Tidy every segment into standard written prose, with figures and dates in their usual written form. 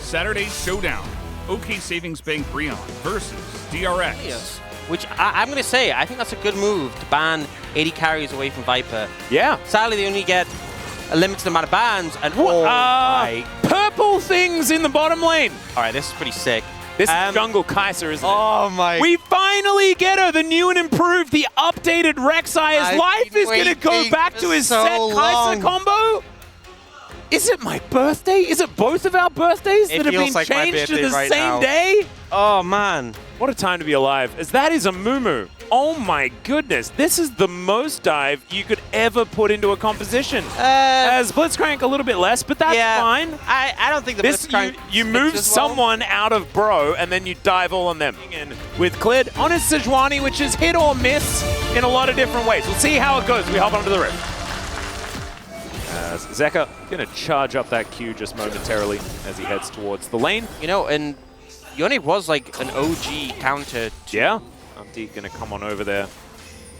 Saturday's showdown. OK Savings Bank Breon versus DRX. Yes. Which I'm going to say, I think that's a good move to ban 80 carries away from Viper. Yeah. Sadly, they only get a limited amount of bans. And my... Purple things in the bottom lane. All right, this is pretty sick. This is Jungle Kaiser, isn't it? Oh my... We finally get her, the new and improved, the updated Rek'Sai. His life is going to go back to his set Kaiser combo. Is it my birthday? Is it both of our birthdays that have been changed to the same day? Oh, man. What a time to be alive. As that is a Mumu. Oh my goodness. This is the most dive you could ever put into a composition. As Blitzcrank a little bit less, but that's fine. I don't think the Blitzcrank... You move someone out of Bro, and then you dive all on them. And with Clid on his Sejuani, which is hit or miss in a lot of different ways. We'll see how it goes. We hop onto the rift. As Zeka going to charge up that Q just momentarily as he heads towards the lane. You know, and Yone was like an OG counter. Yeah. Umpty going to come on over there.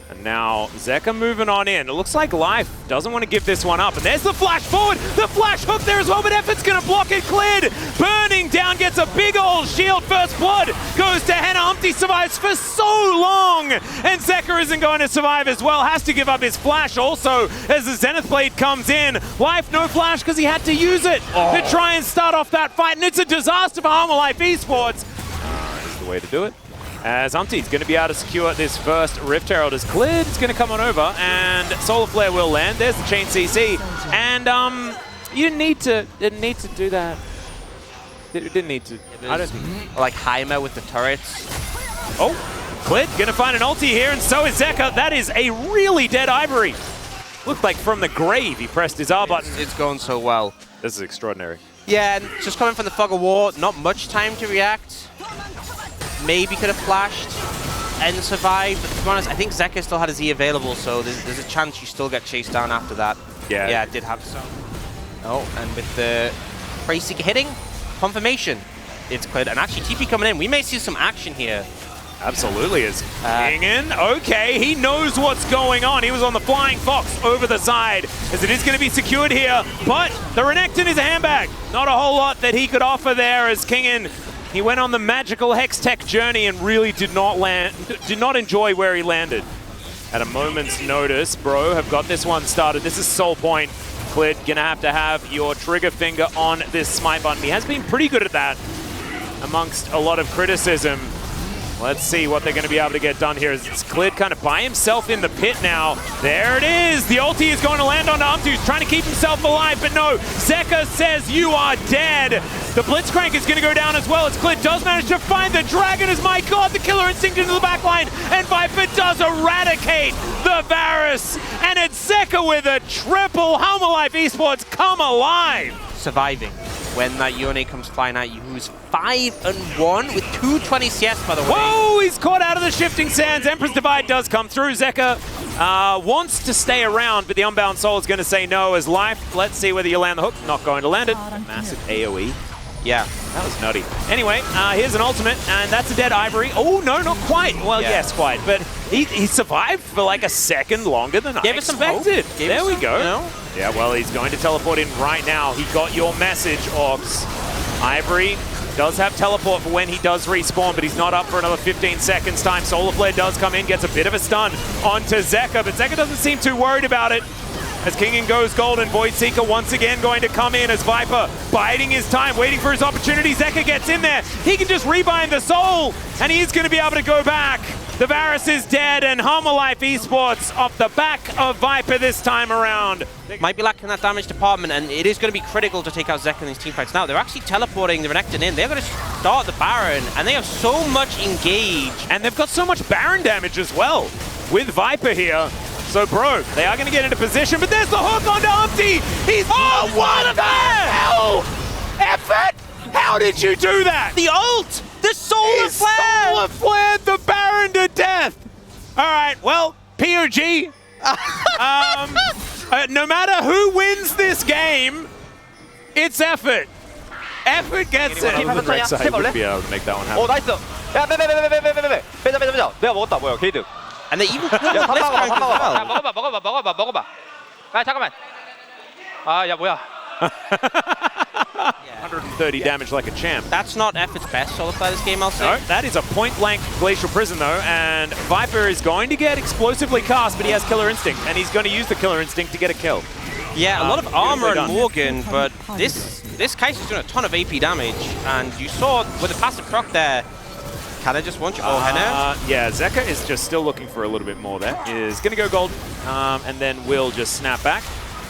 And now Zeka moving on in. It looks like Life doesn't want to give this one up. And there's the flash forward. The flash hook there as well, but Effort's going to block it. Clid burning down, gets a big old shield. First blood goes to Henna. Umpty survives for so long. And Zeka isn't going to survive as well. Has to give up his flash also as the Zenith Blade comes in. Life, no flash because he had to use it to try and start off that fight. And it's a disaster for Harmon Life Esports. This is the way to do it. As Umpty's going to be able to secure this first Rift Herald as Clid is going to come on over and Solar Flare will land. There's the chain CC. And you didn't need to do that. Didn't need to. I don't think. Like Jaime with the turrets. Oh, Clid going to find an ulti here and so is Zeka. That is a really dead Ivory. Looked like from the grave he pressed his R button. It's going so well. This is extraordinary. Yeah, and just coming from the fog of war, not much time to react. Maybe could have flashed and survived, but to be honest, I think Zeka still had his E available, so there's a chance you still get chased down after that. Yeah, it did have some. Oh, and with the Praise Seeker hitting, confirmation, it's cleared. And actually, TP coming in, we may see some action here. Absolutely is King in. Okay, he knows what's going on. He was on the Flying Fox over the side, as it is going to be secured here, but the Renekton is a handbag. Not a whole lot that he could offer there as Kingin. He went on the magical Hextech journey and really did not enjoy where he landed. At a moment's notice, Bro have got this one started. This is Soul Point. Clid gonna have your trigger finger on this smite button. He has been pretty good at that amongst a lot of criticism. Let's see what they're going to be able to get done here. It's Clid kind of by himself in the pit now. There it is. The ulti is going to land on Umpty, who's trying to keep himself alive, but no. Zeka says you are dead. The Blitzcrank is going to go down as well as Clid does manage to find the dragon as, my god, the killer instinct into the backline. And Viper does eradicate the Varus. And it's Zeka with a triple. Harmon Life Esports come alive. Surviving when that Yone comes flying at you, who's 5-1 with 220 CS, by the way. Whoa, he's caught out of the shifting sands. Emperor's Divide does come through. Zeka wants to stay around, but the Unbound Soul is going to say no as Life. Let's see whether you land the hook. Not going to land it. Massive AoE. Yeah. That was nutty. Anyway, here's an ultimate, and that's a dead Ivory. Oh, no, not quite. Well, yes, quite. But he survived for like a second longer than I expected. There we go. Yeah, well, he's going to teleport in right now. He got your message, Orcs. Ivory does have teleport for when he does respawn, but he's not up for another 15 seconds time. Solar Flare does come in, gets a bit of a stun onto Zeka, but Zeka doesn't seem too worried about it. As Kingin goes gold and Void Seeker once again going to come in as Viper biding his time, waiting for his opportunity. Zeka gets in there. He can just rebind the soul, and he's going to be able to go back. The Varus is dead, and Harmon Life Esports off the back of Viper this time around. Might be lacking that damage department, and it is going to be critical to take out Zeka in these teamfights. Now, they're actually teleporting the Renekton in. They're going to start the Baron, and they have so much engage. And they've got so much Baron damage as well with Viper here. So, Bro, they are going to get into position, but there's the hook onto Umpty. He's what the hell? Effort? How did you do that? The ult! The Solar Flare! Solar Flared the Baron to death. All right, well, POG. No matter who wins this game, it's Effort. Effort gets it. Rek'Sai would be able to make that one happen. 오 나이스. 야 빼자. 내가 먹었다. 뭐야 게이드. And they even put the Blitzcrank as well. 먹어봐. 아 잠깐만. 아 야 뭐야. 100% 130 damage like a champ. That's not Effort's best solo play this game, I'll say. No, that is a point-blank Glacial Prison, though, and Viper is going to get explosively cast, but he has Killer Instinct, and he's going to use the Killer Instinct to get a kill. Yeah, a lot of armor done. and Morgan, but this Kai'Sa's doing a ton of AP damage, and you saw with the passive proc there, can I just one-shot? Oh, Henna? Yeah, Zeka is just still looking for a little bit more there. Is going to go gold, and then will just snap back.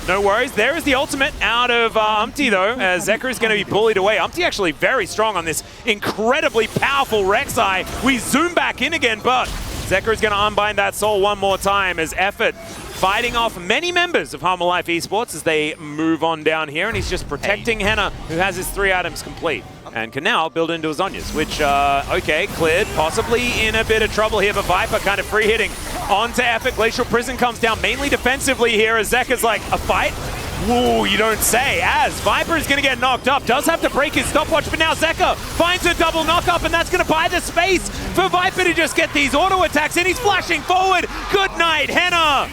No worries. There is the ultimate out of Umpty, though, as Zeka is going to be bullied away. Umpty actually very strong on this incredibly powerful Rek'Sai. We zoom back in again, but Zeka is going to unbind that soul one more time as Effort fighting off many members of Harmon Life Esports as they move on down here, and he's just protecting Henna, who has his 3 items complete. And can now build into his Zhonya's, which, okay, cleared. Possibly in a bit of trouble here, but Viper kind of free hitting onto Effort. Glacial Prison comes down mainly defensively here as Zeka's like, a fight? Whoa, you don't say. As Viper is going to get knocked up, does have to break his stopwatch, but now Zeka finds a double knock-up, and that's going to buy the space for Viper to just get these auto attacks, and he's flashing forward. Good night, Henna!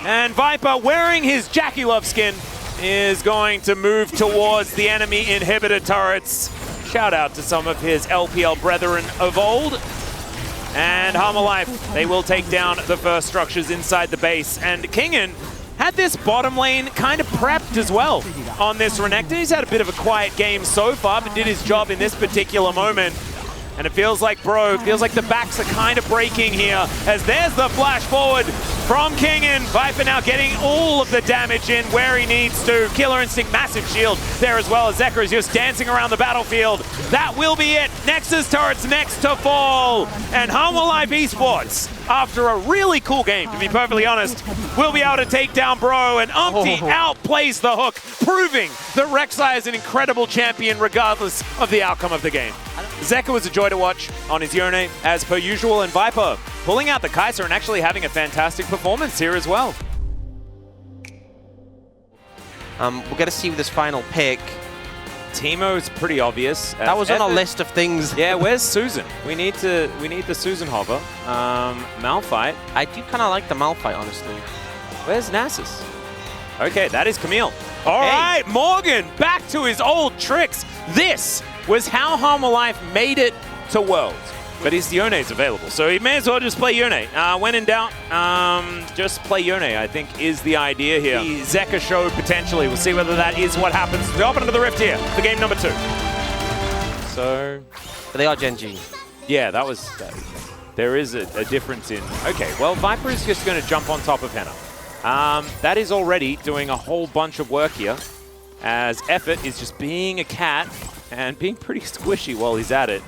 And Viper, wearing his Jackie Love skin, is going to move towards the enemy inhibitor turrets. Shout out to some of his LPL brethren of old. And Harmon Life, they will take down the first structures inside the base. And Kingen had this bottom lane kind of prepped as well on this Renekton. He's had a bit of a quiet game so far, but did his job in this particular moment. And it feels like, the backs are kind of breaking here, as there's the flash forward from Kingen. Viper now getting all of the damage in where he needs to. Killer Instinct, massive shield there as well, as Zeka is just dancing around the battlefield. That will be it. Nexus turrets next to fall. And Harmon Life Esports, after a really cool game, to be perfectly honest, will be able to take down Bro, and Umpty outplays the hook, proving that Rek'Sai is an incredible champion regardless of the outcome of the game. Zeka was a joy to watch on his Yone as per usual, and Viper pulling out the Kai'Sa and actually having a fantastic performance here as well. We're going to see with this final pick. Teemo's pretty obvious. That was on a list of things. Yeah, where's Susan? We need the Susan hover. Malphite. I do kind of like the Malphite, honestly. Where's Nasus? Okay, that is Camille. All right, Morgan back to his old tricks. This was how Harmon Life made it to Worlds. But his Yone's available, so he may as well just play Yone. When in doubt, just play Yone, I think, is the idea here. The Zeka show, potentially. We'll see whether that is what happens. We open into the Rift here for game number 2. So... But they are Genji. Yeah, that was... there is a difference in... Okay, well, Viper is just going to jump on top of Henna. That is already doing a whole bunch of work here, as Effort is just being a cat and being pretty squishy while he's at it.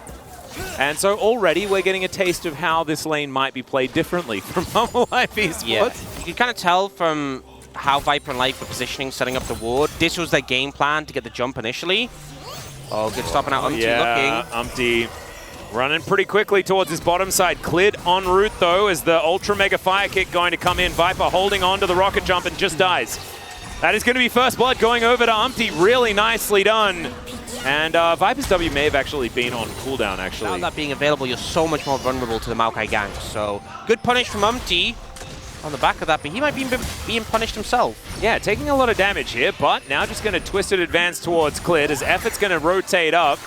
And so already we're getting a taste of how this lane might be played differently from Harmon Life Esports. Yeah, you can kind of tell from how Viper and Life were positioning, setting up the ward. This was their game plan to get the jump initially. Oh, good stopping out Umpty looking. Umpty running pretty quickly towards his bottom side. Cleared en route, though, as the Ultra Mega Fire Kick going to come in. Viper holding on to the rocket jump and just dies. That is going to be first blood going over to Umpty. Really nicely done. And Viper's W may have actually been on cooldown, actually. Without that being available, you're so much more vulnerable to the Maokai gank. So, good punish from Umpty on the back of that, but he might be being punished himself. Yeah, taking a lot of damage here, but now just going to twisted advance towards Cleared as Effort's going to rotate up.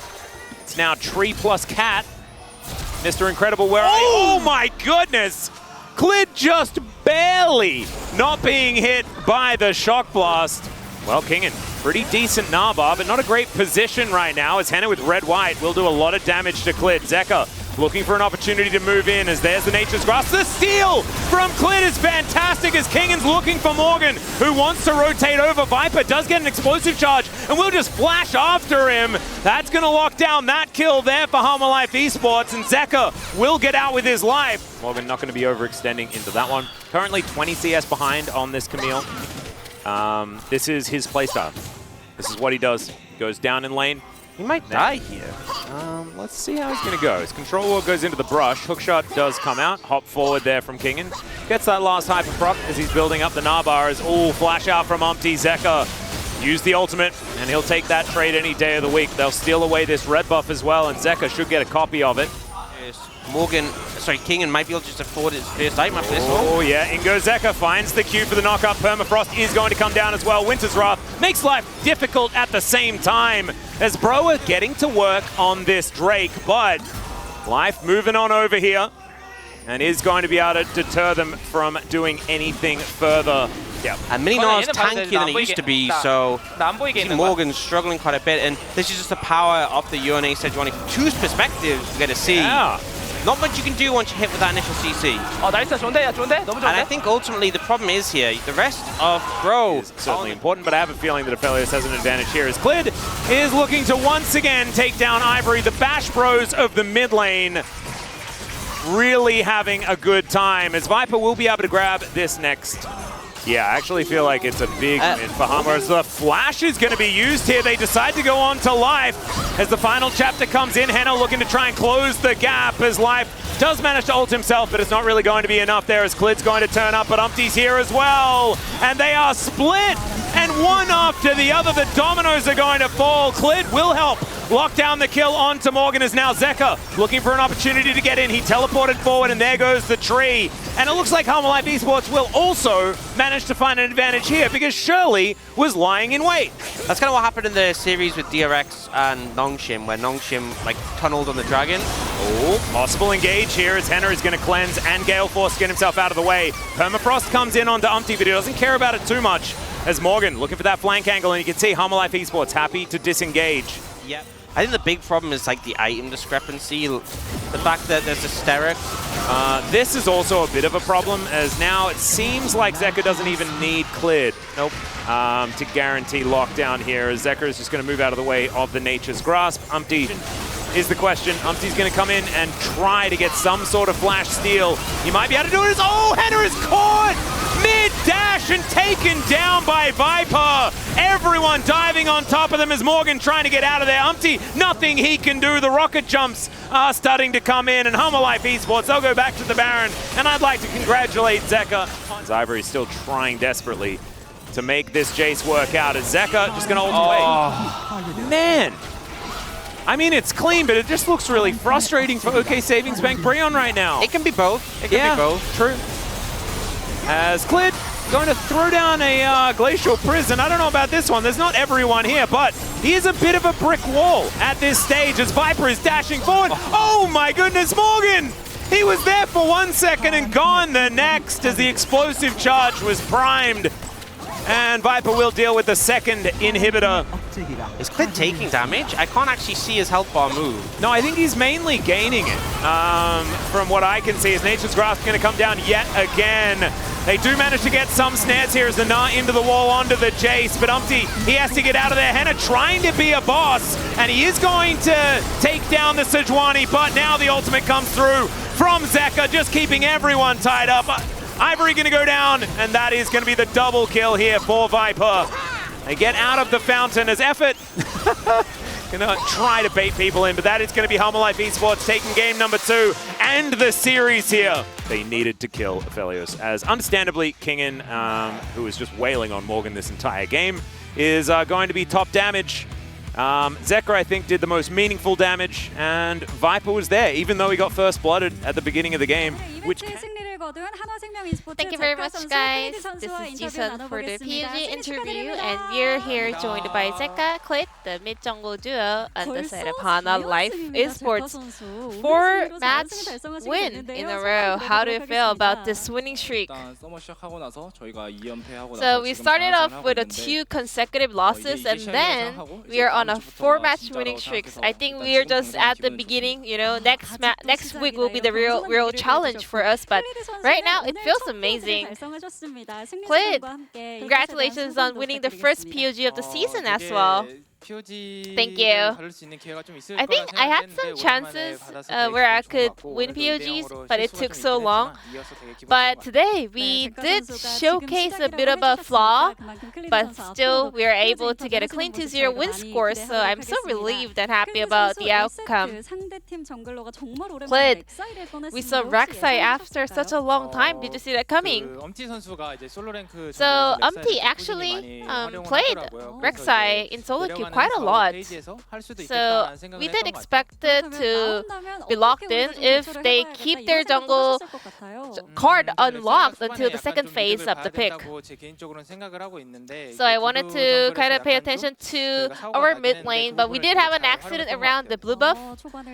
It's now Tree plus Cat. Mr. Incredible, where are you? Oh my goodness! Cleared just barely not being hit by the Shock Blast. Well, Kingen, pretty decent Narbar, but not a great position right now, as Henna with red-white will do a lot of damage to Clit. Zeka looking for an opportunity to move in, as there's the Nature's Grasp. The steal from Clit is fantastic, as Kingen's looking for Morgan, who wants to rotate over. Viper does get an explosive charge, and will just flash after him. That's going to lock down that kill there for Harmon Life Esports, and Zeka will get out with his life. Morgan not going to be overextending into that one. Currently 20 CS behind on this Camille. This is his playstyle. This is what he does. He goes down in lane. He might die here. Let's see how he's going to go. His control wall goes into the brush. Hookshot does come out. Hop forward there from Kingen. Gets that last hyper proc as he's building up the Narbar. As flash out from Umpty. Zeka use the ultimate, and he'll take that trade any day of the week. They'll steal away this red buff as well, and Zeka should get a copy of it. King might be able to just afford his first item after this one. Oh yeah, in goes Zeka, finds the Q for the knockup. Permafrost is going to come down as well. Winter's Wrath makes life difficult at the same time as Bro are getting to work on this Drake, but life moving on over here and is going to be able to deter them from doing anything further. Yeah. And Mini-Gnor's tankier than it used to be, so I think Morgan's struggling quite a bit, and this is just the power of the UNA Sejuani from two perspectives we're going to see. Yeah. Not much you can do once you hit with that initial CC. 나이스 좋은데? 좋은데? 너무 And I think ultimately the problem is here, the rest of Bro is certainly important, but I have a feeling that Aphelios has an advantage here as Clid is looking to once again take down Ivory. The Bash Bros of the mid lane really having a good time as Viper will be able to grab this next. Yeah, I actually feel like it's a big win for Hummer as the flash is going to be used here. They decide to go on to Life as the final chapter comes in. Henno looking to try and close the gap as Life does manage to ult himself, but it's not really going to be enough there as Clid's going to turn up, but Umpty's here as well. And they are split, and one after the other, the dominoes are going to fall. Clid will help lock down the kill onto Morgan as now Zeka looking for an opportunity to get in. He teleported forward, and there goes the tree. And it looks like Hummer Life Esports will also manage to find an advantage here because Shirley was lying in wait. That's kind of what happened in the series with DRX and Nongshim, where Nongshim like tunneled on the dragon. Oh, possible engage here as Henner is going to cleanse and Gale Force get himself out of the way. Permafrost comes in onto Umpty, but he doesn't care about it too much as Morgan looking for that flank angle, and you can see Hummer Life Esports happy to disengage. Yep. I think the big problem is like the item discrepancy, the fact that there's a Steric. This is also a bit of a problem as now it seems like Zeka doesn't even need Clid. Nope. To guarantee lockdown here as Zeka is just going to move out of the way of the Nature's Grasp. Umpty is the question. Umpty's going to come in and try to get some sort of flash steal. He might be able to do it. Oh, Henner is caught mid-dash and taken down by Viper. Everyone diving on top of them as Morgan trying to get out of there. Umpty, nothing he can do. The rocket jumps are starting to come in, and Hummer Life Esports, they'll go back to the Baron, and I'd like to congratulate Zeka. As Ivory is still trying desperately to make this Jace work out as Zeka just going to ult away. Man. I mean, it's clean, but it just looks really frustrating for OK Savings Bank Breon right now. It can be both. It can be both. True. As Clid going to throw down a Glacial Prison. I don't know about this one. There's not everyone here, but he is a bit of a brick wall at this stage as Viper is dashing forward. Oh my goodness, Morgan! He was there for 1 second and gone the next as the explosive charge was primed. And Viper will deal with the second inhibitor. Is Clid taking damage? I can't actually see his health bar move. No, I think he's mainly gaining it. From what I can see, as Nature's Grasp going to come down yet again. They do manage to get some snares here as the Gnar into the wall onto the Jace, but Umpty, he has to get out of there. Henna trying to be a boss, and he is going to take down the Sejuani, but now the ultimate comes through from Zeka, just keeping everyone tied up. Ivory going to go down, and that is going to be the double kill here for Viper. They get out of the fountain as Effort gonna try to bait people in, but that is going to be Hummer Life Esports taking game number 2 and the series here. They needed to kill Aphelios, as understandably Kingen, who was just wailing on Morgan this entire game, is going to be top damage. Zeka, I think, did the most meaningful damage, and Viper was there, even though he got first blooded at the beginning of the game, which Thank you very much, guys. This is Jisun for the PUG interview, and we're here joined by Zeka, Clid, the mid-jungle duo on the side of Hana Life Esports. 4-match win in a row. How do you feel about this winning streak? So we started off with 2 consecutive losses, and then we are on a 4-match winning streak. I think we are just at the beginning. You know, next week will be the real challenge for us. But right now, it feels amazing. Clid, congratulations on winning the first POG of the season as well. Thank you. I think I had some chances where I could win POGs, but it took so long. But today we did showcase a bit of a flaw, but still we are able to get a clean 2-0 win score, so I'm so relieved and happy about the outcome. Clid, we saw Rek'Sai after such a long time. Did you see that coming? So Umpty actually played Rek'Sai in solo queue quite a lot. So we did expect it to be locked in if they keep their jungle card unlocked until the second phase of the pick. So I wanted to kind of pay attention to our mid lane, but we did have an accident around the blue buff. But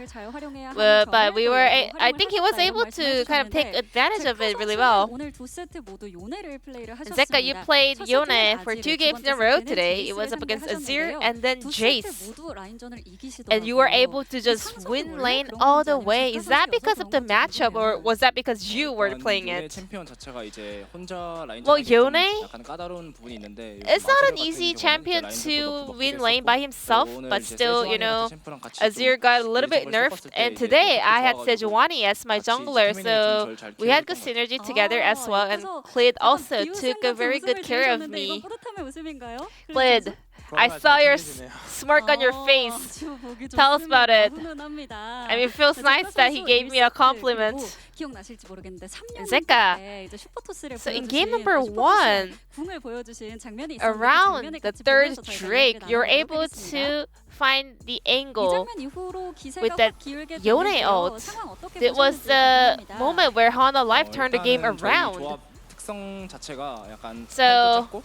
I think he was able to kind of take advantage of it really well. Zeka, you played Yone for 2 games in a row today. It was up against Azir and then Jace. And you were able to just win lane all the way. Is that because of the matchup or was that because you were playing it? Well, Yone, it's not an easy champion to win lane by himself, but still, you know, Azir got a little bit nerfed. And today I had Sejuani as my jungler, so we had good synergy together as well. And Clid also took a very good care of me. Clid, I saw your smirk on your face. Tell us about it. I mean, it feels nice that he gave me a compliment. Zeka, so in game number 1, around the 3rd Drake, you're able to find the angle with that Yone ult. It was the moment where Hana Life turned the game around. So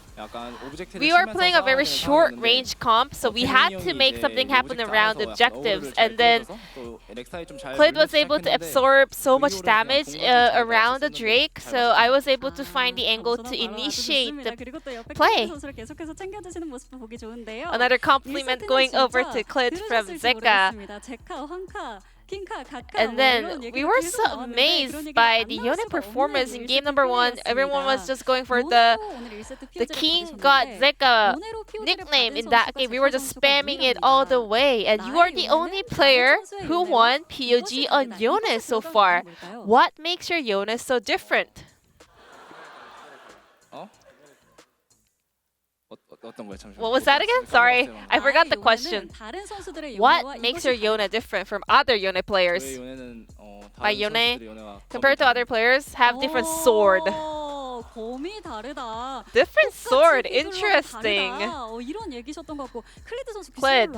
we were playing a very short range comp, so we had to make something happen around objectives, and then Clid was able to absorb so much damage around the Drake, so I was able to find the angle to initiate the play. Another compliment going over to Clid from Zeka. And then we were so amazed by the Yone performance in game number 1. Everyone was just going for the King God Zeka nickname in that game. We were just spamming it all the way. And you are the only player who won POG on Yone so far. What makes your Yone so different? What was that again? Sorry, I forgot the question. What makes your Yone different from other Yone players? My Yone, compared to other players, have different sword. Different sword, interesting. Clid,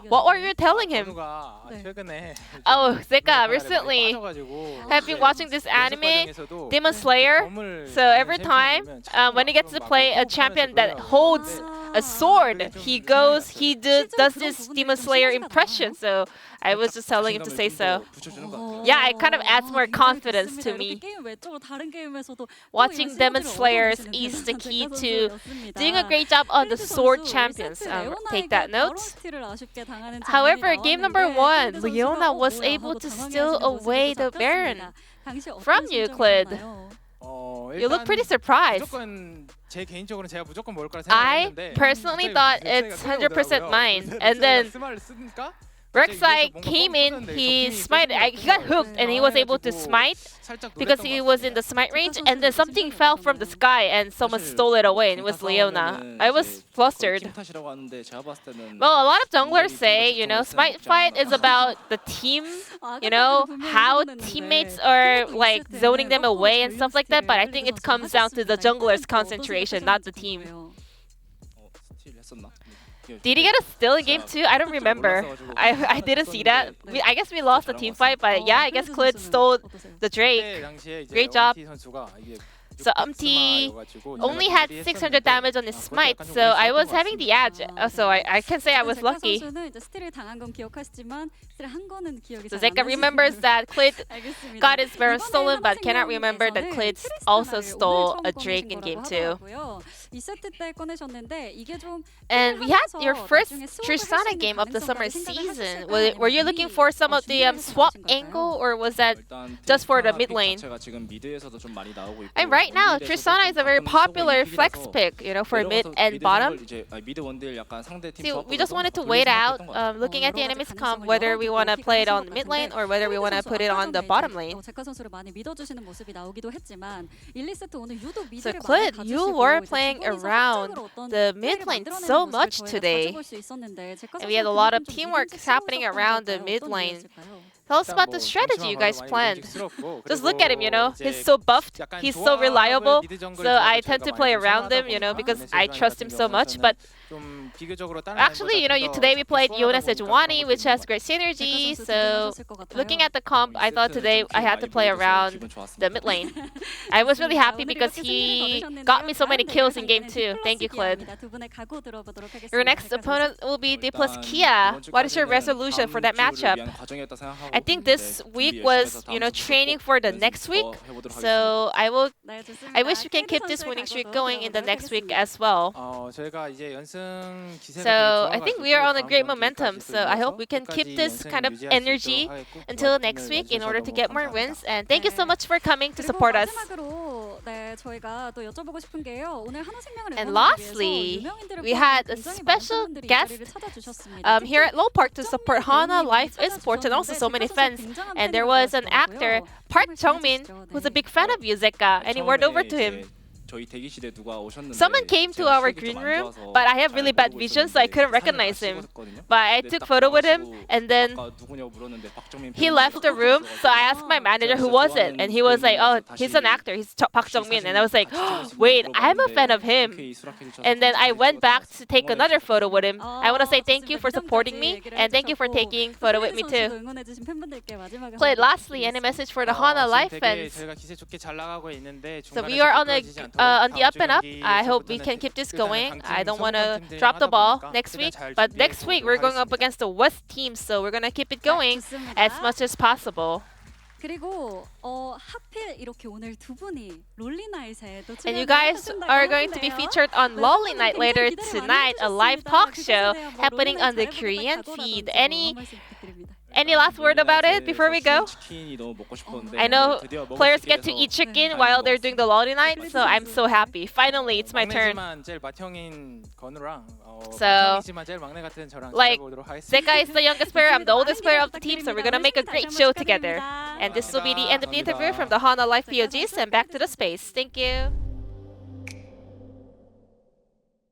what were you telling him? Oh, Zeka, recently have been watching this anime, Demon Slayer. So every time when he gets to play a champion that holds a sword, he does this Demon Slayer impression. So I was just telling him to say so. Yeah, it kind of adds more confidence to me. Watching Demon Slayers is the key to doing a great job on the sword champions. Take that note. However, game number 1, Leona was able to steal away the Baron from you, Clid. You look pretty surprised. I personally thought it's 100% mine, and then Rek'Sai came in, he got hooked and he was able to smite because he was in the smite range, and then something fell from the sky and someone stole it away, and it was Leona. I was flustered. Well, a lot of junglers say, you know, smite fight is about the team, you know, how teammates are like zoning them away and stuff like that, but I think it comes down to the jungler's concentration, not the team. Did he get a steal in game 2? I don't remember. I didn't see that. I guess we lost the team fight, but yeah, I guess Clid stole the Drake. Great job. So only had 600 damage on his smite, so I was having the edge. So I can say I was lucky. So Zeka remembers that Clid got his Baron stolen, but cannot remember that Clid also stole a Drake in game 2. And we had your first Tristana game of the summer season. Were you looking for some of the swap angle, or was that just for the mid lane? And right now, Tristana is a very popular flex pick, you know, for mid and bottom. See, we just wanted to wait out, looking at the enemy's comp, whether we want to play it on the mid lane or whether we want to put it on the bottom lane. So Clid, you were playing around the mid lane so much today. And we had a lot of teamwork happening around the mid lane. Tell us about the strategy you guys planned. Just look at him, you know. He's so buffed. He's so reliable. So I tend to play around him, you know, because I trust him so much. But Actually, you know, today we played Yona Sejuani, which has great synergy. So looking at the comp, I thought today I had to play around the mid lane. I was really happy because he got me so many kills in game 2. Thank you, Clid. Your next opponent will be D plus Kia. What is your resolution for that matchup? I think this week was, you know, training for the next week. So I wish we can keep this winning streak going in the next week as well. So I think we are on a great momentum. So I hope we can keep this kind of energy until next week in order to get more wins. And thank you so much for coming to support us. And lastly, we had a special guest here at Low Park to support Hana Life Esports and also so many fans. And there was an actor, Park Jung-min, who's a big fan of you, Zeka, and he word over to him. Someone came to our green room, but I have really bad vision, so I couldn't recognize him. But I took photo with him, and then he left the room. So I asked my manager who was it, and he was like, "Oh, he's an actor. He's Park Jung-min." And I was like, oh, "Wait, I'm a fan of him." And then I went back to take another photo with him. I want to say thank you for supporting me, and thank you for taking photo with me too. Played lastly, any message for the Hana Life fans? So we are on the up and up. I hope we can keep this going. I don't want to drop the ball next week. But next week, we're going up against the West team. So we're going to keep it going as much as possible. And you guys are going to be featured on Lolly Night later tonight, a live talk show happening on the Korean feed. Any last word about it before we go? I know players get to eat chicken while they're doing the Lolly Night, so I'm so happy. Finally, it's my turn. So, like, Zeka is the youngest player, I'm the oldest player of the team, so we're gonna make a great show together. And this will be the end of the interview from the Hana Life POGs, and back to the space. Thank you.